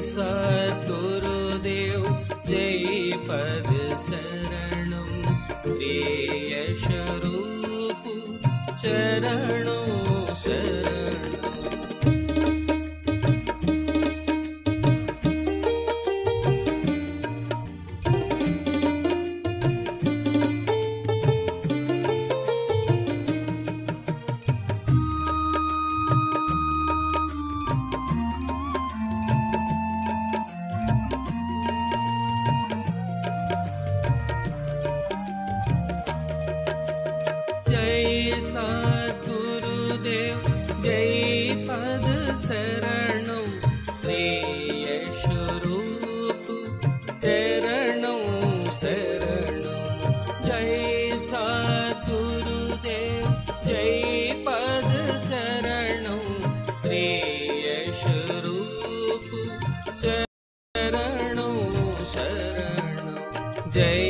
सद्गुरुदेव जय पद शरणं श्रेयस्वरूप चरणों शरणं। सद्गुरुदेव जय पद शरणं श्रेयस्वरूप चरणों शरणं। जय सद्गुरुदेव जय पद शरणं श्रेयस्वरूप चरणों शरणं। जय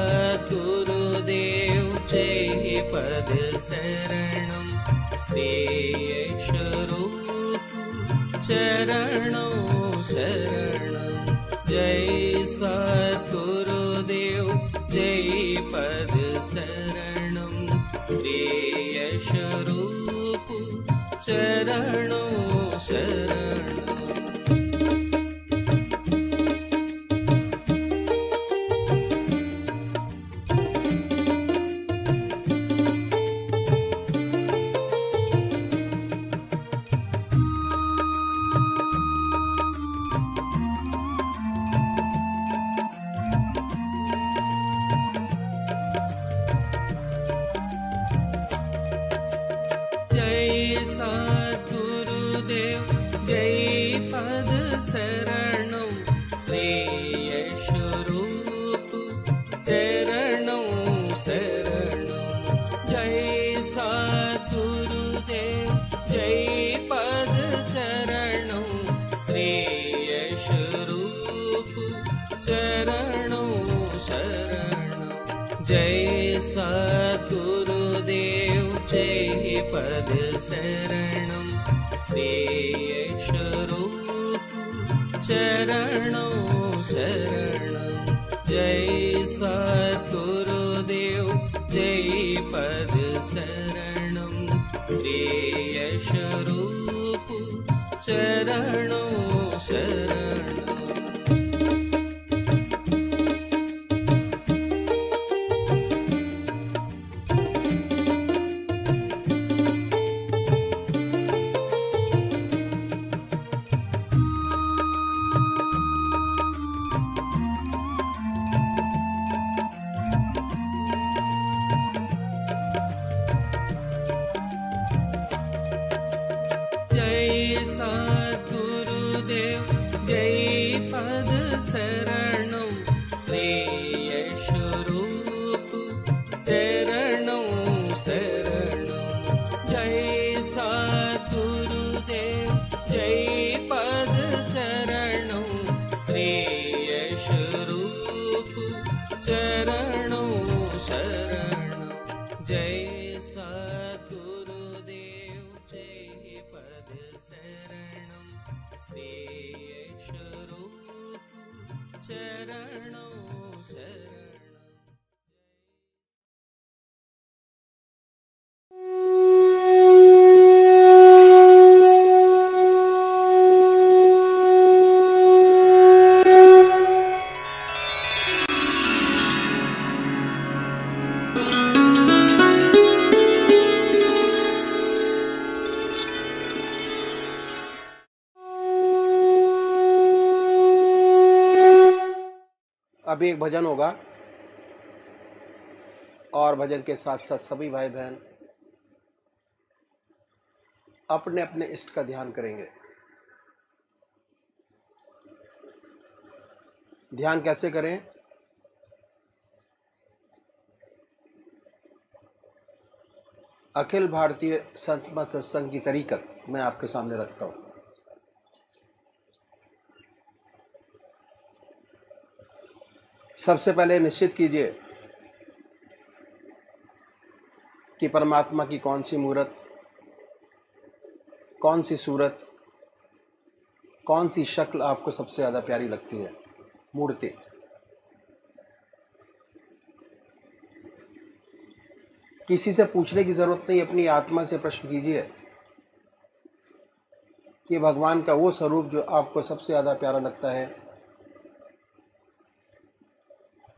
सद्गुरुदेव जय पद शरणं श्रेयस्वरूप चरणों शरणं। जय सद्गुरुदेव जय पद शरणं श्रेयस्वरूप चरणों शरणं। सद्गुरुदेव जय पद शरणं श्रेयस्वरूप चरणों शरणं। जय सद्गुरुदेव जय पद शरणं श्रेयस्वरूप चरणों शरणं। जय सद्गुरुदेव जय पद शरणं श्रेयस्वरूप चरणों शरणं। जय सद्गुरुदेव जय पद शरणं श्रेयस्वरूप चरणों शरणं। सद्गुरुदेव जय पद शरणं श्रेयस्वरूप चरणों शरणं। जय सद्गुरुदेव जय पद शरणं श्रेयस्वरूप चरणों शरणं। जय सद्गुरुदेव जय पद शरणं श्रेयस्वरूप चरणों शरणं। अभी एक भजन होगा और भजन के साथ साथ सभी भाई बहन अपने अपने इष्ट का ध्यान करेंगे। ध्यान कैसे करें? अखिल भारतीय संत मत सत्संग की तरीकत मैं आपके सामने रखता हूं। सबसे पहले निश्चित कीजिए कि परमात्मा की कौन सी मूर्त, कौन सी सूरत कौन सी शक्ल आपको सबसे ज़्यादा प्यारी लगती है? मूर्ति। किसी से पूछने की ज़रूरत नहीं, अपनी आत्मा से प्रश्न कीजिए कि भगवान का वो स्वरूप जो आपको सबसे ज़्यादा प्यारा लगता है,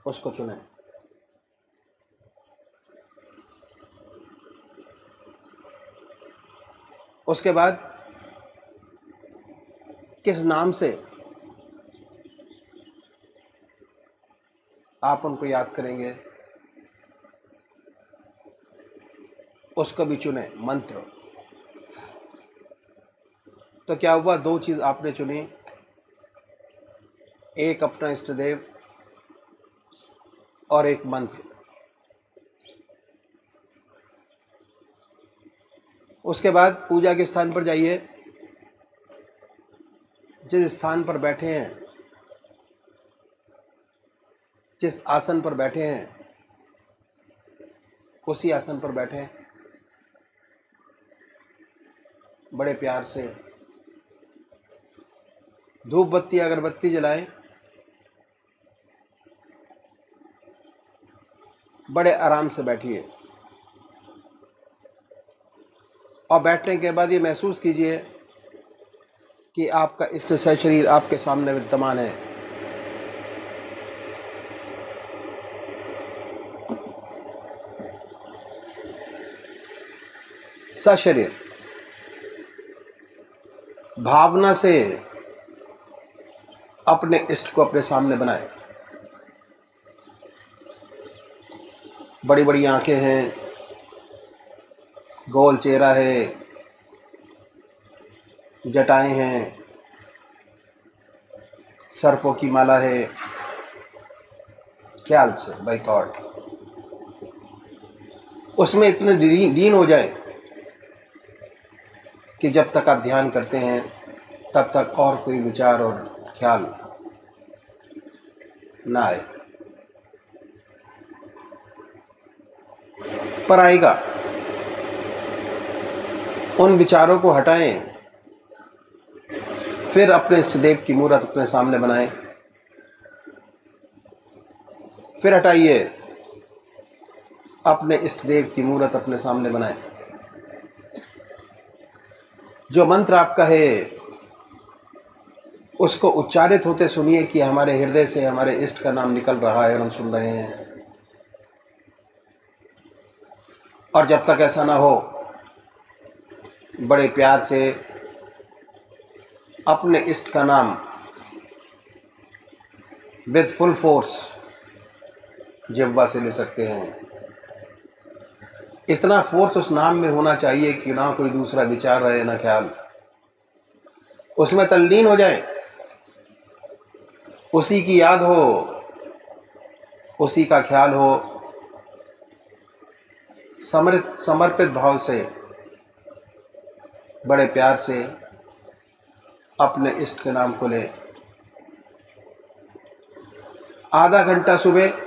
उसको चुनें। उसके बाद किस नाम से आप उनको याद करेंगे, उसको भी चुने। मंत्र। तो क्या हुआ, दो चीज आपने चुनी, एक अपना इष्ट देव और एक मंत्र। उसके बाद पूजा के स्थान पर जाइए, जिस स्थान पर बैठे हैं, जिस आसन पर बैठे हैं, उसी आसन पर बैठे, बड़े प्यार से धूप बत्ती अगरबत्ती जलाएं, बड़े आराम से बैठिए और बैठने के बाद ये महसूस कीजिए कि आपका इष्ट शरीर आपके सामने विद्यमान है। सशरीर भावना से अपने इष्ट को अपने सामने बनाए। बड़ी बड़ी आंखें हैं, गोल चेहरा है, जटाएं हैं, सर्पों की माला है। ख्याल से, बाय थॉट उसमें इतने लीन हो जाए कि जब तक आप ध्यान करते हैं तब तक और कोई विचार और ख्याल ना आए, पर आएगा। उन विचारों को हटाएं, फिर अपने इष्ट देव की मूर्त अपने सामने बनाएं, फिर हटाइए, अपने इष्ट देव की मूर्त अपने सामने बनाएं। जो मंत्र आपका है उसको उच्चारित होते सुनिए कि हमारे हृदय से हमारे इष्ट का नाम निकल रहा है और हम सुन रहे हैं। और जब तक ऐसा ना हो, बड़े प्यार से अपने इष्ट का नाम विद फुल फोर्स जिह्वा से ले सकते हैं। इतना फोर्स उस नाम में होना चाहिए कि ना कोई दूसरा विचार रहे, ना ख्याल। उसमें तल्लीन हो जाए, उसी की याद हो, उसी का ख्याल हो। समर्पित भाव से, बड़े प्यार से अपने इष्ट के नाम को ले। आधा घंटा सुबह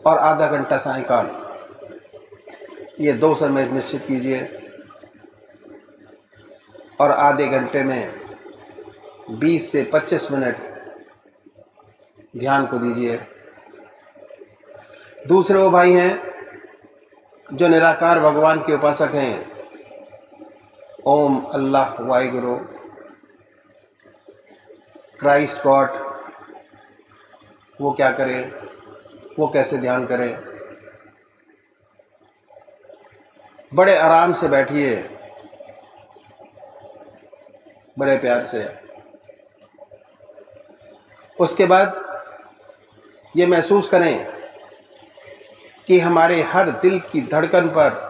और आधा घंटा सायंकाल, ये 2 समय निश्चित कीजिए और आधे घंटे में 20 से 25 मिनट ध्यान को दीजिए। दूसरे वो भाई हैं जो निराकार भगवान के उपासक हैं, ओम अल्लाह वाहिगुरु क्राइस्ट गॉड, वो क्या करें, वो कैसे ध्यान करें। बड़े आराम से बैठिए, बड़े प्यार से। उसके बाद ये महसूस करें कि हमारे हर दिल की धड़कन पर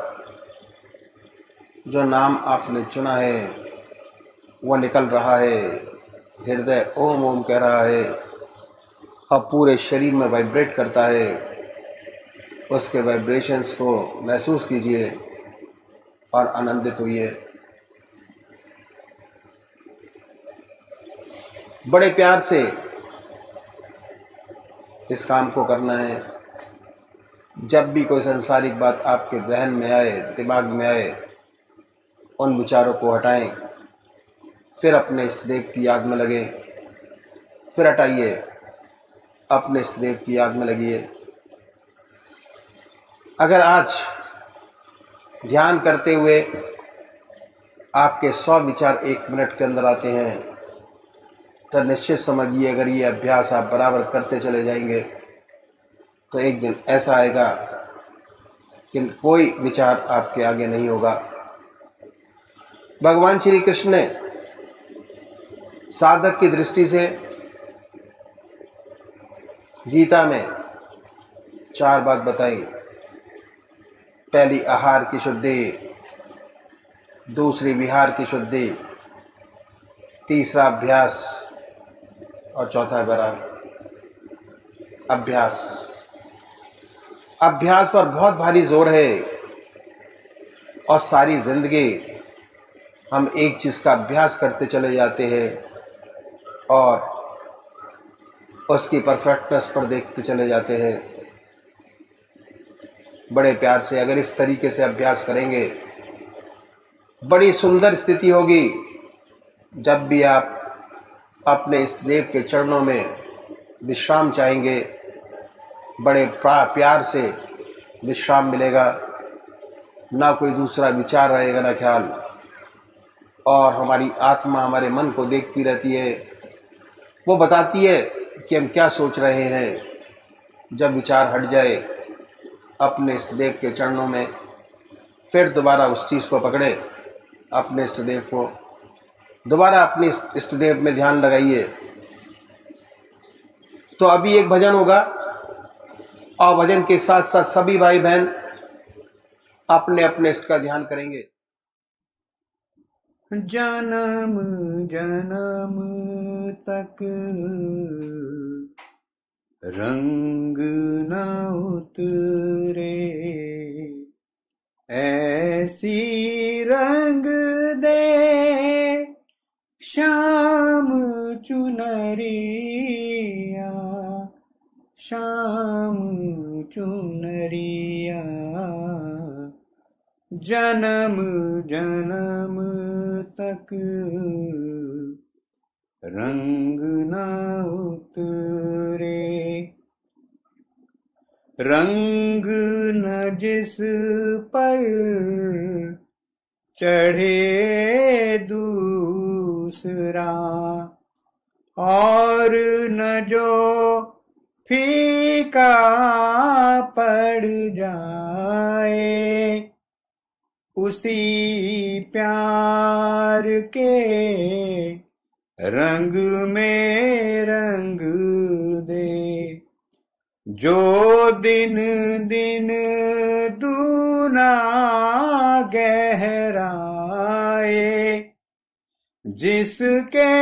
जो नाम आपने चुना है वो निकल रहा है। हृदय ओम ओम कह रहा है और पूरे शरीर में वाइब्रेट करता है। उसके वाइब्रेशंस को महसूस कीजिए और आनंदित होइए। बड़े प्यार से इस काम को करना है। जब भी कोई सांसारिक बात आपके जहन में आए, दिमाग में आए, उन विचारों को हटाएं, फिर अपने इष्ट देव की याद में लगे, फिर हटाइए, अपने इष्ट देव की याद में लगिए। अगर आज ध्यान करते हुए आपके 100 विचार 1 मिनट के अंदर आते हैं, तो निश्चित समझिए अगर ये अभ्यास आप बराबर करते चले जाएंगे तो एक दिन ऐसा आएगा कि कोई विचार आपके आगे नहीं होगा। भगवान श्री कृष्ण ने साधक की दृष्टि से गीता में 4 बात बताई। पहली आहार की शुद्धि, दूसरी विहार की शुद्धि, तीसरा अभ्यास और चौथा वैराग। अभ्यास अभ्यास पर बहुत भारी जोर है और सारी जिंदगी हम एक चीज का अभ्यास करते चले जाते हैं और उसकी परफेक्टनेस पर देखते चले जाते हैं। बड़े प्यार से अगर इस तरीके से अभ्यास करेंगे, बड़ी सुंदर स्थिति होगी। जब भी आप अपने इष्ट देव के चरणों में विश्राम चाहेंगे, बड़े प्यार से विश्राम मिलेगा, ना कोई दूसरा विचार रहेगा ना ख्याल, और हमारी आत्मा हमारे मन को देखती रहती है, वो बताती है कि हम क्या सोच रहे हैं। जब विचार हट जाए अपने इष्ट देव के चरणों में, फिर दोबारा उस चीज़ को पकड़े, अपने इष्ट देव को दोबारा अपने इष्ट देव में ध्यान लगाइए। तो अभी एक भजन होगा और भजन के साथ साथ सभी भाई बहन अपने अपने इष्ट का ध्यान करेंगे। जन्म जन्म तक रंग न उतरे, ऐसी रंग दे श्याम चुनरिया, श्याम चुनरिया। जन्म जन्म तक रंग न उतरे, रंग न जिस पर चढ़े दूसरा, और न जो फीका पड़ जाए, उसी प्यार के रंग में रंग दे। जो दिन दिन दूना गहराए, जिसके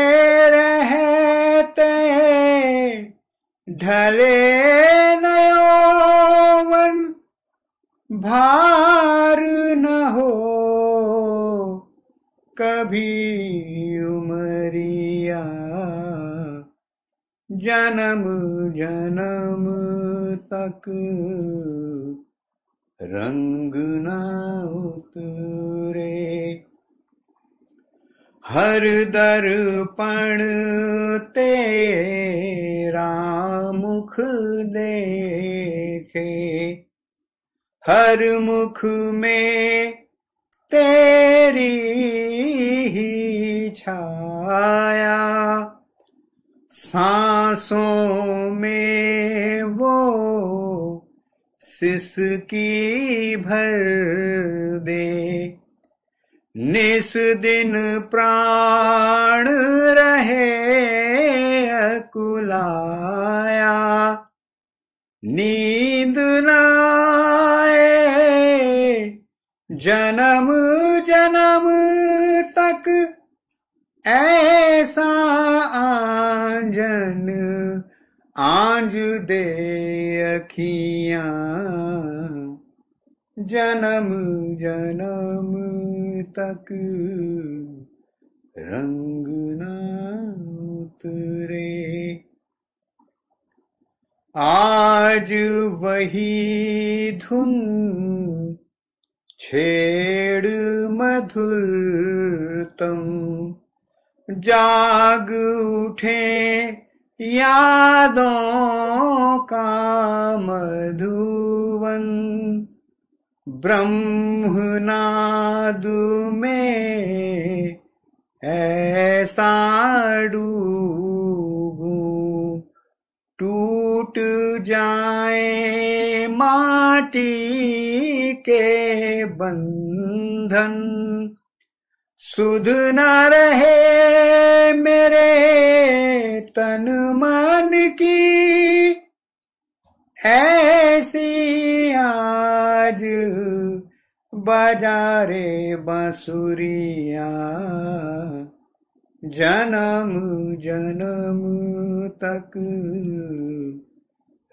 रहते ढले न यौवन, भार न हो कभी उमरिया। जन्म जन्म तक रंग न उतरे। हर दर्पण तेरा मुख देखे, हर मुख में तेरी ही छाया, सांसों में वो सिसकी भर दे। निस दिन प्राण रहे अकुलाया, नींद न आए जन्म जन्म तक, ऐसा आंजन आंज दे अखियां। जन्म जन्म तक रंग न उतरे। आज वही धुन छेड़ मधुरतम जाग उठे यादों का मधुवन ब्रह्मनाद में ऐसा डूबूं टूट जाए माटी के बंधन सुध न रहे मेरे तन मन की ऐसी आज बाजारे बांसुरिया जन्म जन्म तक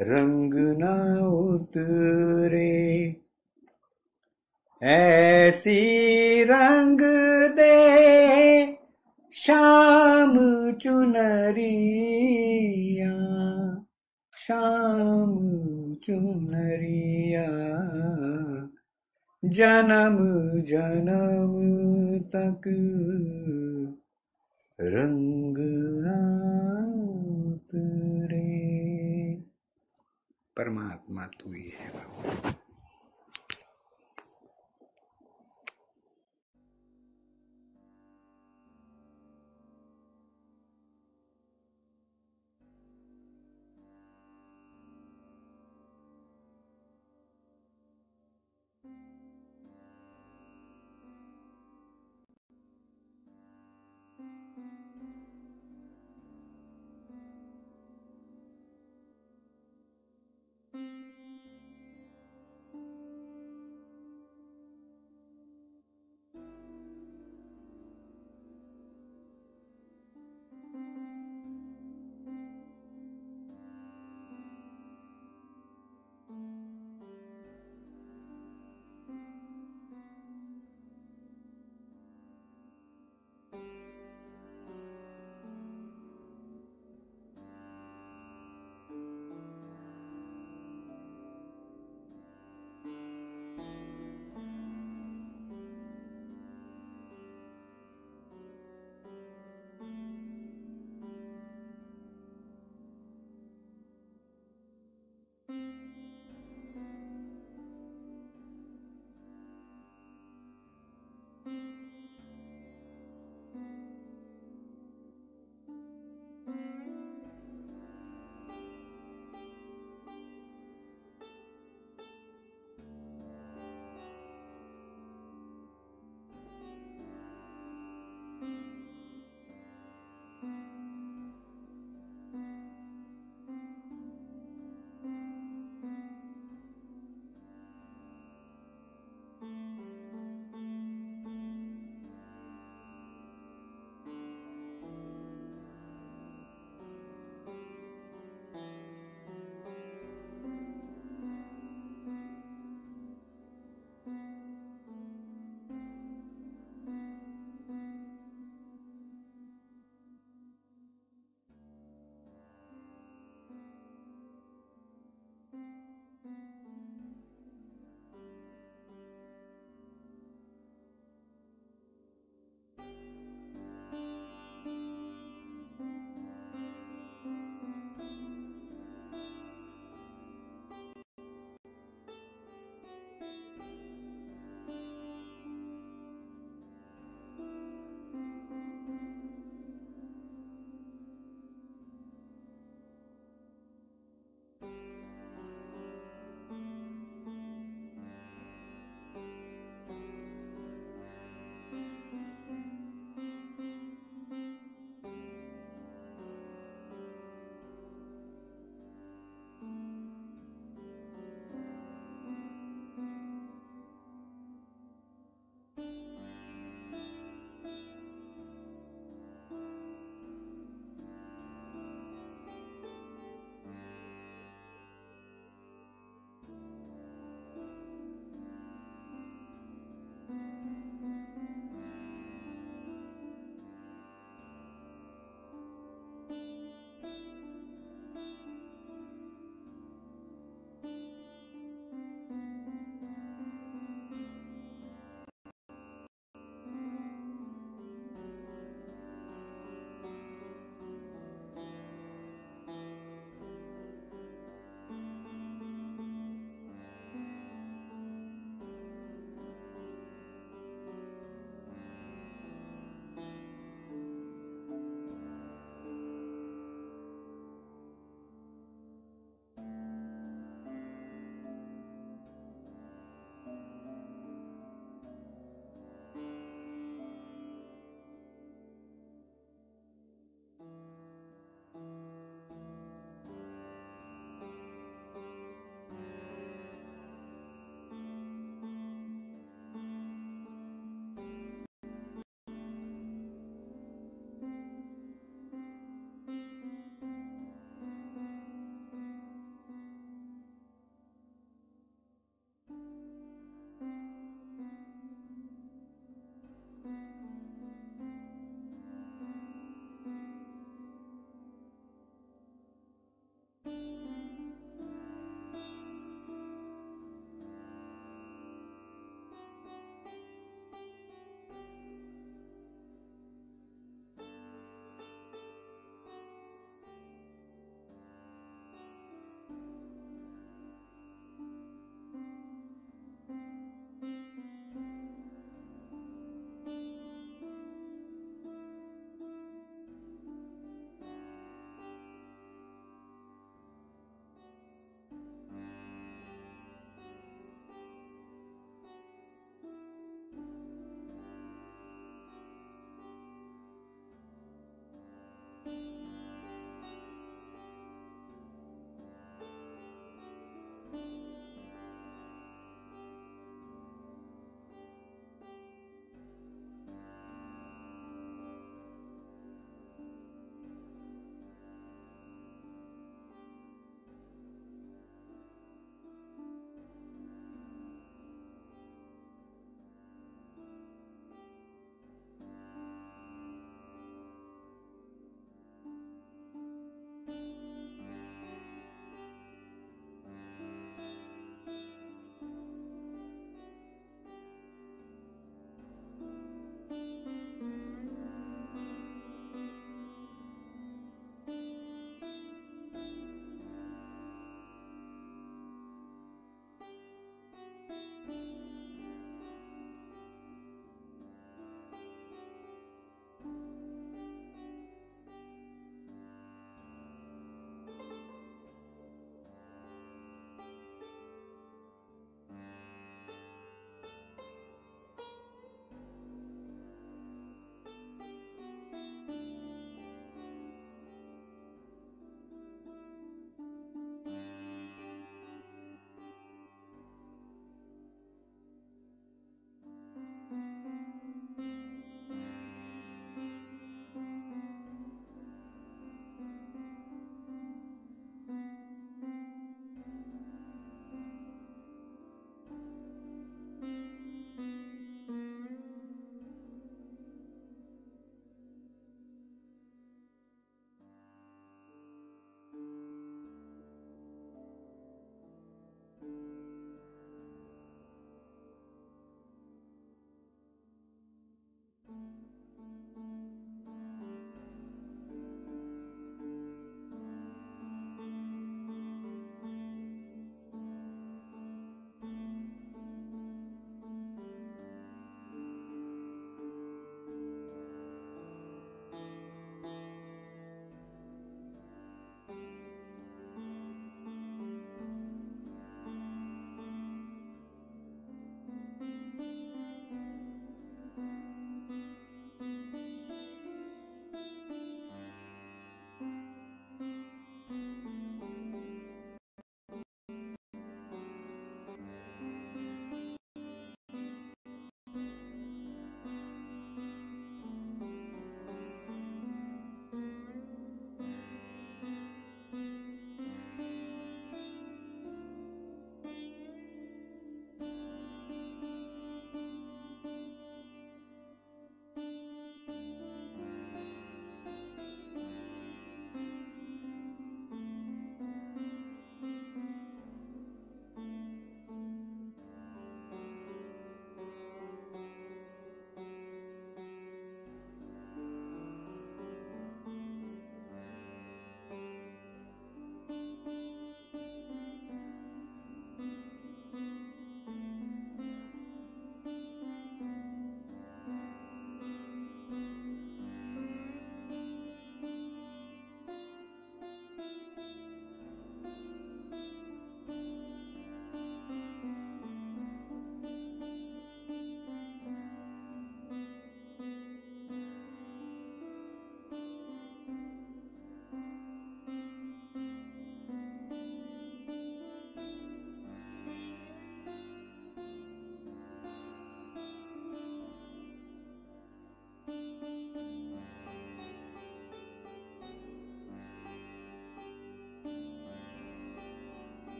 रंग न उतरे ऐसी रंग दे शाम चुनरिया शाम चुनरिया जन्म जन्म तक रंग न उतरे। परमात्मा तू ही है बाबा।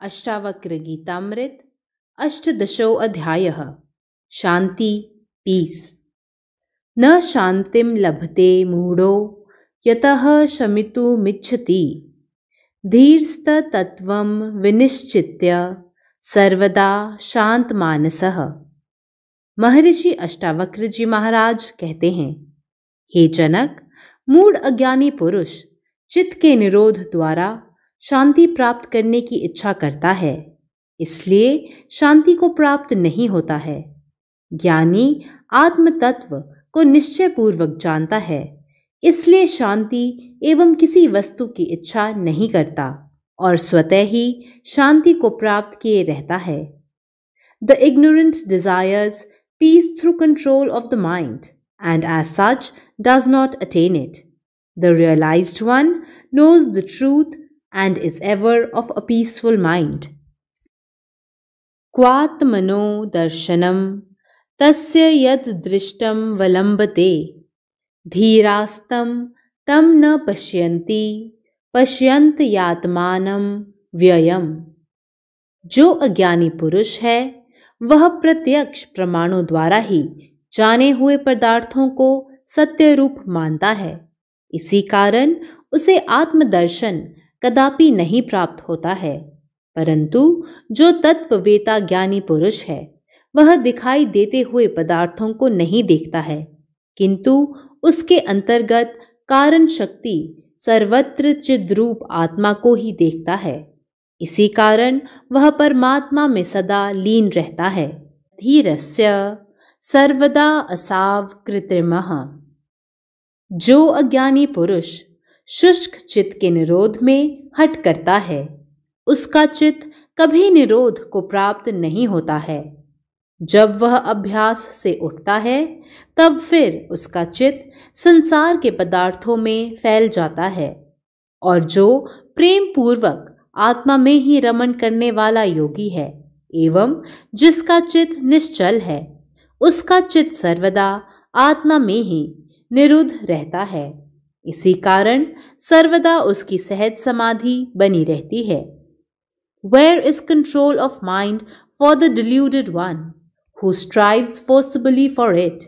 अष्टावक्र गीतामृत अष्टदशो अध्यायः शांति पीस। न शांतिं लभते मूढ़ो यतः शमितुमिच्छति धीरस्तत्त्वं विनिश्चित्य सर्वदा शांत मानसः। महर्षि अष्टावक्र जी महाराज कहते हैं, हे जनक, मूढ़ अज्ञानी पुरुष चित्त के निरोध द्वारा शांति प्राप्त करने की इच्छा करता है, इसलिए शांति को प्राप्त नहीं होता है। ज्ञानी आत्म तत्व को निश्चय पूर्वक जानता है, इसलिए शांति एवं किसी वस्तु की इच्छा नहीं करता और स्वतः ही शांति को प्राप्त किए रहता है। The ignorant desires peace through control of the mind and as such does not attain it. The realized one knows the truth and is ever of a peaceful mind. क्वात्मनो दर्शनम तस्य यद दृष्टम वलंबते धीरास्तं तम न पश्यन्ति पश्यन्त यात्मानं व्ययम। जो अज्ञानी पुरुष है वह प्रत्यक्ष प्रमाणों द्वारा ही जाने हुए पदार्थों को सत्य रूप मानता है, इसी कारण उसे आत्मदर्शन कदापि नहीं प्राप्त होता है। परंतु जो तत्ववेता ज्ञानी पुरुष है वह दिखाई देते हुए पदार्थों को नहीं देखता है, किंतु उसके अंतर्गत कारण शक्ति सर्वत्र चिद्रूप आत्मा को ही देखता है, इसी कारण वह परमात्मा में सदा लीन रहता है। धीरस्य सर्वदा असाव कृत्रिमः। जो अज्ञानी पुरुष शुष्क चित्त के निरोध में हट करता है, उसका चित्त कभी निरोध को प्राप्त नहीं होता है। जब वह अभ्यास से उठता है तब फिर उसका चित्त संसार के पदार्थों में फैल जाता है, और जो प्रेम पूर्वक आत्मा में ही रमण करने वाला योगी है एवं जिसका चित्त निश्चल है, उसका चित्त सर्वदा आत्मा में ही निरुद्ध रहता है, इसी कारण सर्वदा उसकी सहज समाधि बनी रहती है। Where is control of mind for the deluded one who strives forcibly for it?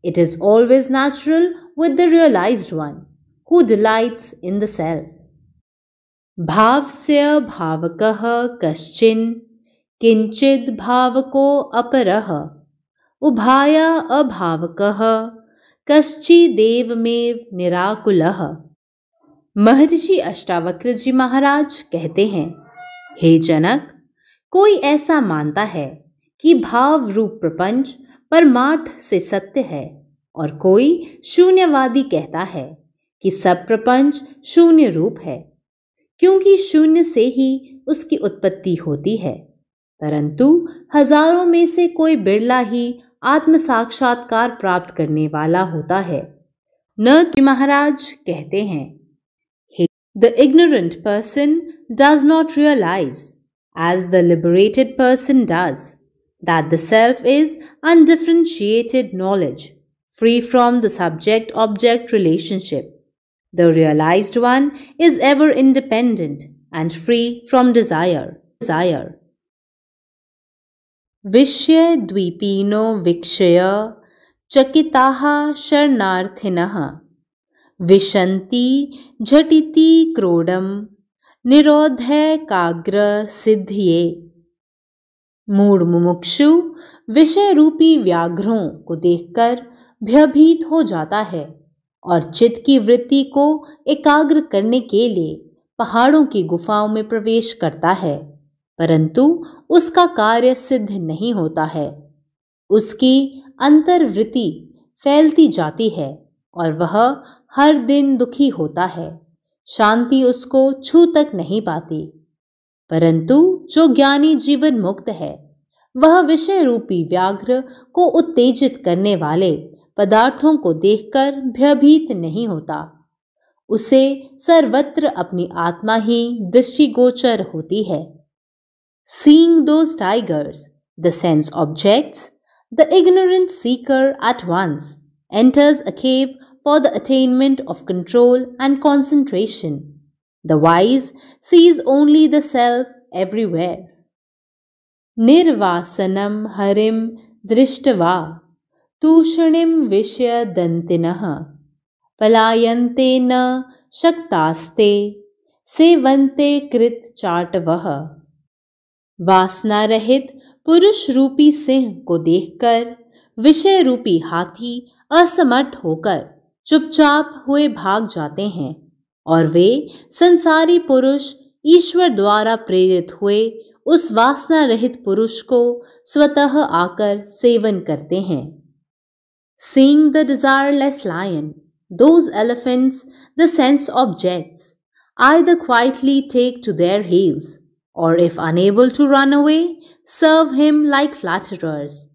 It is always natural with the realized one who delights in the self. भावस्य भावकः कश्चिन् किंचिद् भावको अपरः उभाया अभावकः कश्चिदेवमेव निराकुलः। महर्षि अष्टावक्र जी महाराज कहते हैं, हे जनक, कोई ऐसा मानता है कि भाव रूप प्रपंच परमार्थ से सत्य है, और कोई शून्यवादी कहता है कि सब प्रपंच शून्य रूप है, क्योंकि शून्य से ही उसकी उत्पत्ति होती है। परंतु हजारों में से कोई बिरला ही आत्म साक्षात्कार प्राप्त करने वाला होता है। नरद महाराज कहते हैं, The ignorant person does not realize, as the liberated person does, that the self is undifferentiated knowledge, free from the subject-object relationship. The realized one is ever independent and free from desire. विषय द्वीपीनो विक्षय चकिताः शरणार्थिनः विशन्ति झटिति क्रोडम निरोधय काग्र सिद्धिये। मूढ़ मुमुक्षु विषय रूपी व्याघ्रों को देखकर भयभीत हो जाता है और चित्त की वृत्ति को एकाग्र करने के लिए पहाड़ों की गुफाओं में प्रवेश करता है, परंतु उसका कार्य सिद्ध नहीं होता है। उसकी अंतर्वृत्ति फैलती जाती है और वह हर दिन दुखी होता है, शांति उसको छू तक नहीं पाती। परंतु जो ज्ञानी जीवन मुक्त है वह विषय रूपी व्याघ्र को उत्तेजित करने वाले पदार्थों को देखकर भयभीत नहीं होता। उसे सर्वत्र अपनी आत्मा ही दृष्टिगोचर होती है। Seeing those tigers, the sense objects, the ignorant seeker at once enters a cave for the attainment of control and concentration. The wise sees only the self everywhere. Nirvasanam harim drishtva तूषणिं विषयदन्तिनः पलायन्ते न शक्तास्ते सेवन्ते कृत चाटवः। वासना रहित पुरुष रूपी सिंह को देखकर विषय रूपी हाथी असमर्थ होकर चुपचाप हुए भाग जाते हैं और वे संसारी पुरुष ईश्वर द्वारा प्रेरित हुए उस वासना रहित पुरुष को स्वतः आकर सेवन करते हैं। Seeing the desireless lion, those elephants, the sense objects, either quietly take to their heels, or if unable to run away, serve him like flatterers.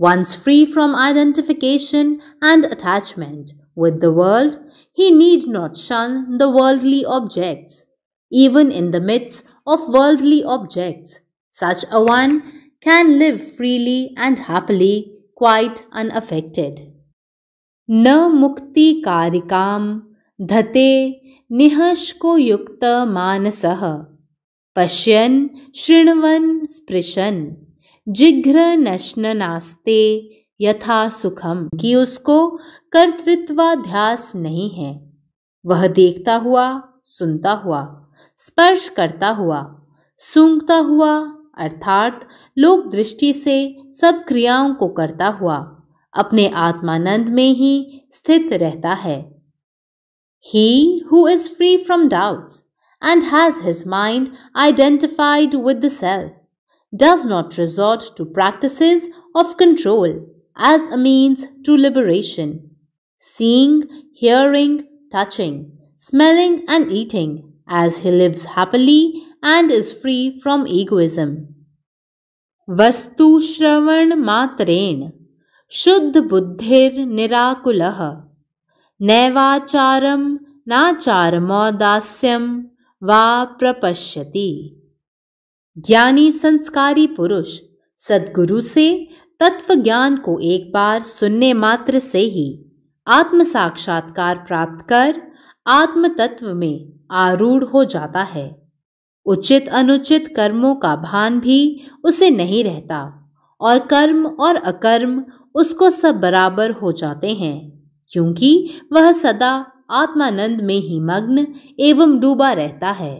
Once free from identification and attachment with the world, he need not shun the worldly objects. Even in the midst of worldly objects, such a one can live freely and happily, quite unaffected. न मुक्ति कारिकाम धते निहश्को युक्त मानसः पश्यन् शृण्वन् स्पृशन् जिघ्र नश्ननास्ते यथा सुखम, कि उसको कर्तृत्वाध्यास नहीं है। वह देखता हुआ, सुनता हुआ, स्पर्श करता हुआ, सूंघता हुआ अर्थात लोक दृष्टि से सब क्रियाओं को करता हुआ अपने आत्मानंद में ही स्थित रहता है। He who is free from doubts and has his mind identified with the self does not resort to practices of control as a means to liberation. Seeing, hearing, touching, smelling and eating as he lives happily and is free from egoism. Vastu shravan matren शुद्ध बुद्धिर निराकुलः नैवाचारम नाचारमौदास्यम वा प्रपश्यति। ज्ञानी संस्कारी पुरुष सद्गुरु से तत्व ज्ञान को एक बार सुनने मात्र से ही आत्म साक्षात्कार प्राप्त कर आत्म तत्व में आरूढ़ हो जाता है। उचित अनुचित कर्मों का भान भी उसे नहीं रहता और कर्म और अकर्म उसको सब बराबर हो जाते हैं, क्योंकि वह सदा आत्मानंद में ही मग्न एवं डूबा रहता है।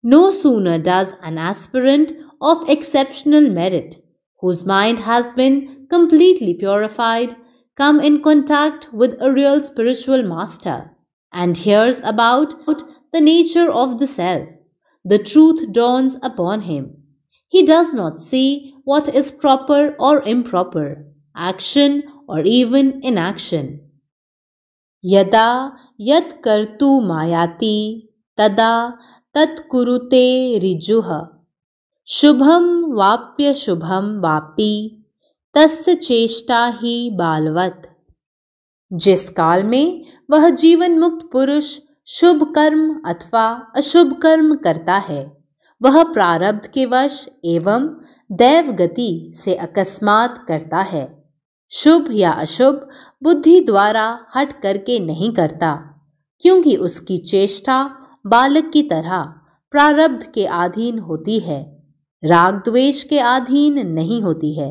No sooner does an aspirant of exceptional merit, whose mind has been completely purified, come in contact with a real spiritual master and hears about the nature of the self, the truth dawns upon him. He does not see what is proper or improper, action or even inaction. यदा यत् कर्तुमायाति तदा तत् कुरुते ऋजुः शुभम वाप्य शुभम वापि तस्य चेष्टा ही बालवत्। जिस काल में वह जीवन मुक्त पुरुष शुभ कर्म अथवा अशुभ कर्म करता है, वह प्रारब्ध के वश एवं दैव गति से अकस्मात करता है। शुभ या अशुभ बुद्धि द्वारा हट करके नहीं करता, क्योंकि उसकी चेष्टा बालक की तरह प्रारब्ध के अधीन होती है, राग द्वेष के अधीन नहीं होती है।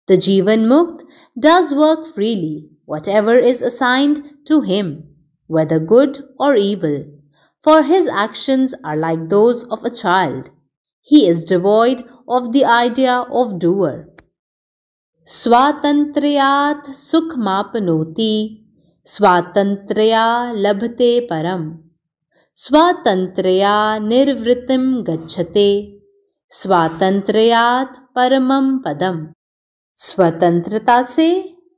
The जीवन मुक्त does work freely whatever is assigned to him, whether good or evil, for his actions are like those of a child. He is devoid of the idea of doer. स्वातंत्र्यात् सुखमाप्नोति स्वातंत्र्या लभते परम स्वातंत्र्या निर्वृत्तिं गच्छते स्वातंत्र्यात् परमं पदम। स्वतंत्रता से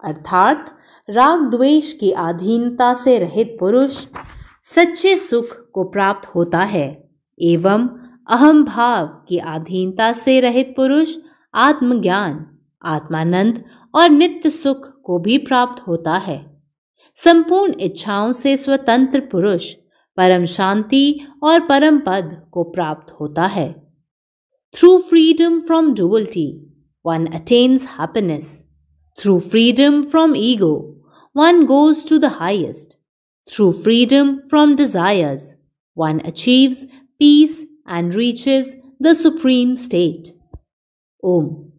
अर्थात राग द्वेष की अधीनता से रहित पुरुष सच्चे सुख को प्राप्त होता है एवं अहम भाव की अधीनता से रहित पुरुष आत्मज्ञान, आत्मानंद और नित्य सुख को भी प्राप्त होता है। संपूर्ण इच्छाओं से स्वतंत्र पुरुष परम शांति और परम पद को प्राप्त होता है। Through freedom from duality, one attains happiness. Through freedom from ego, one goes to the highest. Through freedom from desires, one achieves peace and reaches the supreme state. Om.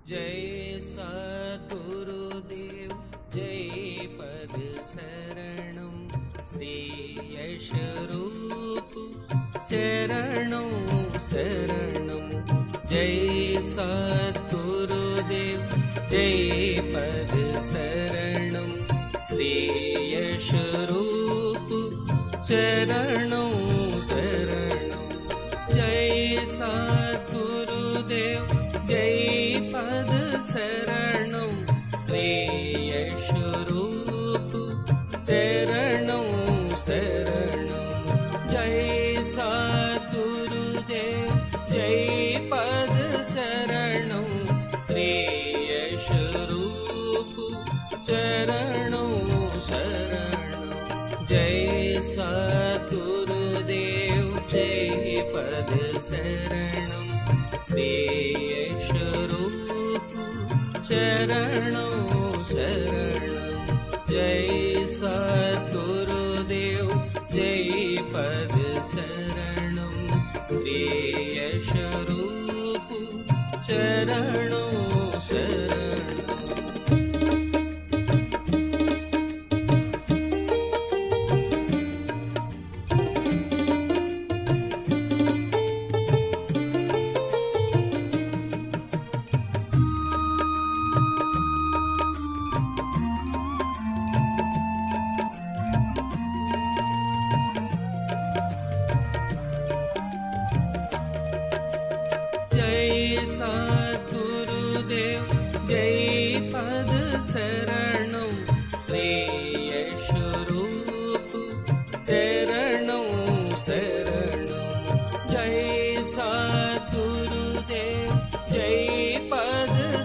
जय सद्गुरुदेव जय पद शरणं श्री यश रूप चरणों शरणं जय सद्गुरुदेव जय पद शरणं श्री यश रूप चरणों शरणं जय सद्गुरुदेव जय पद शरणं श्री यश रूप चरणों शरणं जय सद्गुरुदेव जय पद शरणं श्री यश रूप चरणों शरणं जय सद्गुरुदेव जय पद शरणं श्री यश रूप चरणों शरणं जय सद्गुरुदेव जय पद शरणं श्री यश रूप चरणों शरणं सद्गुरुदेव जय पद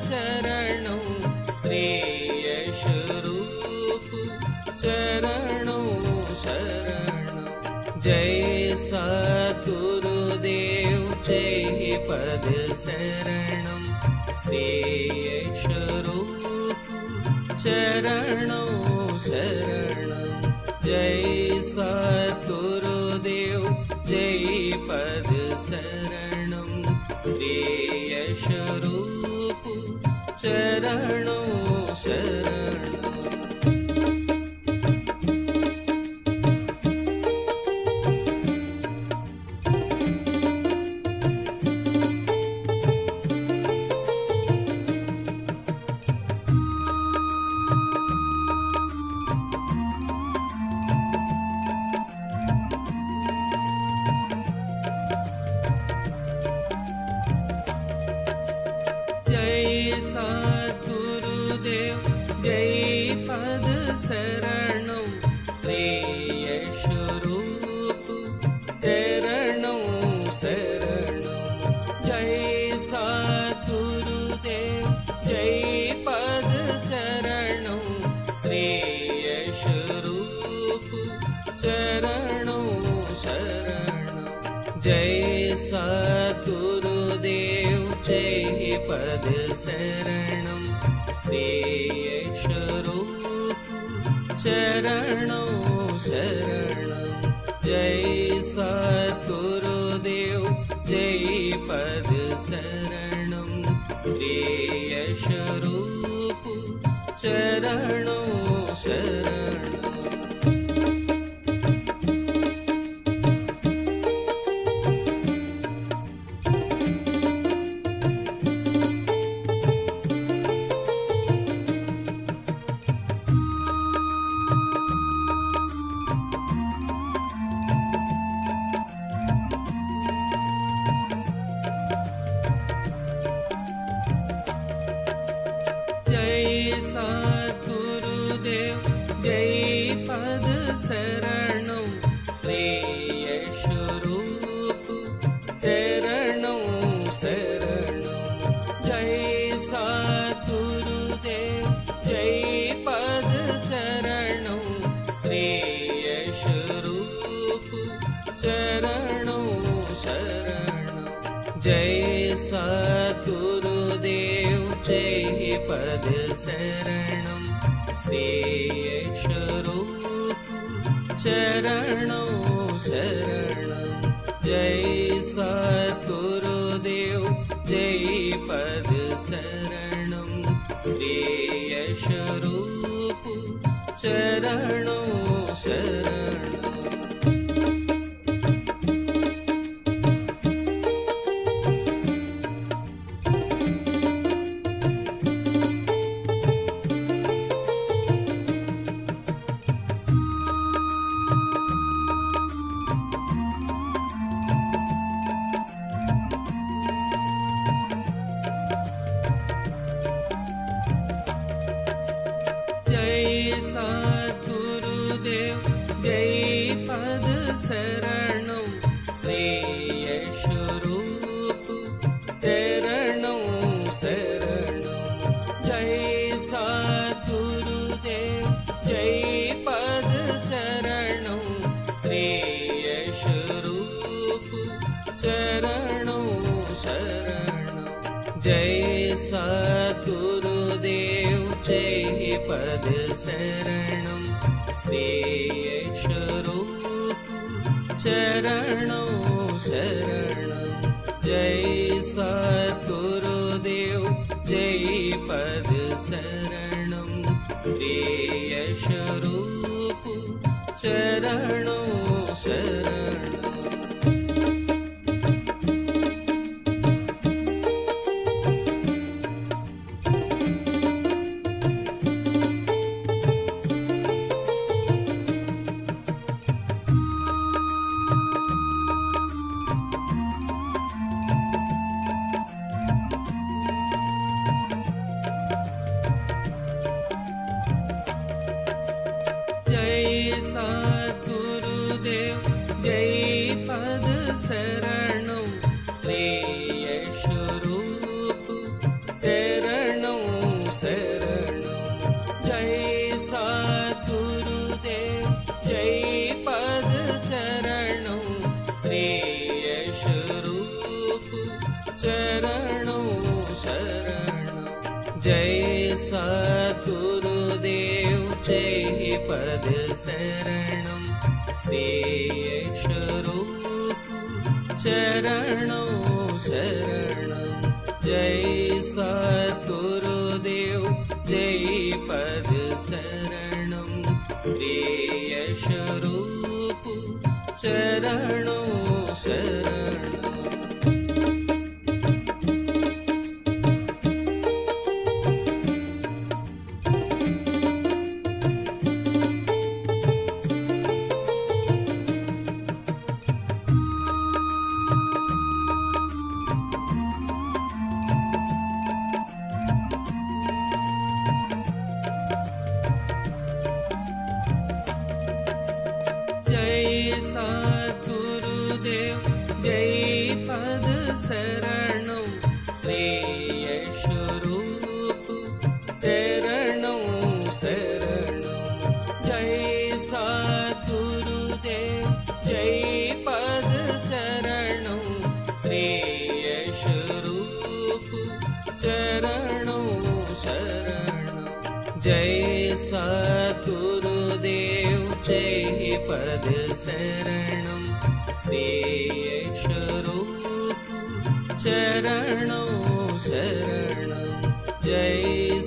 शरणं श्री यश रूप चरणों शरणं जय सद्गुरुदेव जय पद शरणं श्री यश रूप चरणों शरणं जय सद्गुरुदेव जय पद शरणं श्री यश रूप चरणों शरणं जय सद्गुरुदेव जय पद शरणं श्री यश रूप चरणों शरणं सद्गुरुदेव जय पद शरणं श्री यश रूप चरणों शरणं जय सद्गुरुदेव जय पद शरणं श्री यश रूप चरणों शरणं जय सद्गुरुदेव जय पद शरणं श्री यश रूप चरणों शरणं जय सद्गुरुदेव जय पद शरणं श्री यश रूप चरणों शरणं सद्गुरुदेव जय पद शरणं श्री यश रूप चरणों शरणं जय सद्गुरुदेव जय पद शरणं श्री यश रूप चरणों शरणं जय सद्गुरुदेव जय पद शरणं श्री यश रूप चरणों शरणं जय सद्गुरुदेव जय पद शरणं चरणों शरणं। जय सद्गुरुदेव जय पद शरणं श्रेयस रूप चरणों शरणं। जय सद्गुरुदेव जय पद शरणं श्रेयस रूप चरणों शरणं। जय सद्गुरुदेव जय पद शरणं श्रेयस रूप चरणों शरणं। जय सद्गुरुदेव जय पद शरणं श्रेयस रूप चरणों शरणं। जय सद्गुरुदेव जय पद शरणं श्रेयस रूप चरणों शरणं। जय सद्गुरुदेव जय पद शरणं श्रेयस रूप चरणों शरणं। जय सद्गुरुदेव जय पद शरणं श्रेयस रूप चरणों शरणं। जय सद्गुरुदेव जय पद शरणं श्रेयस रूप चरणों शरणं। जय सद्गुरुदेव जय पद शरणं श्रेयस रूप चरणों शरणं। जय सद्गुरुदेव जय पद शरणं श्रेयस रूप चरणों शरणं। जय सद्गुरुदेव जय पद शरणं श्रेयस रूप चरणों शरणं। जय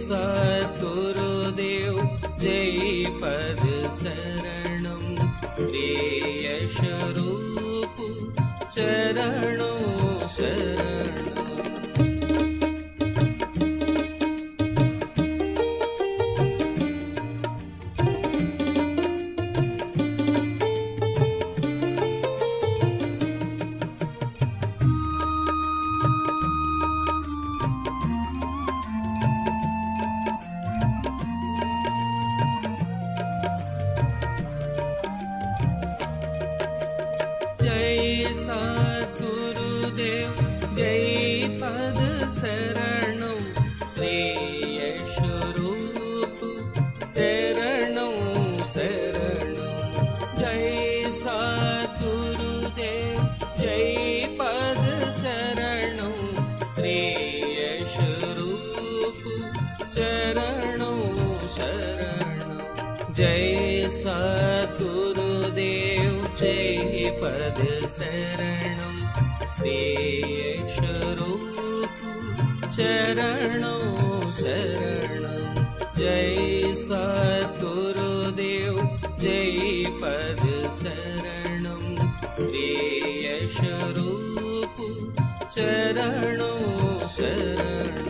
सद्गुरुदेव जय पद शरणं श्रेयस रूप चरणों शरणं। जय सद्गुरुदेव जय पद शरणं श्रेयस रूप चरणों शरणं। जय सद्गुरुदेव जय पद शरणं श्रेयस रूप चरणों शरणं। जय सद्गुरुदेव जय पद शरणं श्रेयस रूप चरणों शरणं। जय सद्गुरुदेव वासुदेव जय पद शरणं श्रेयश रूप चरणों शरणं।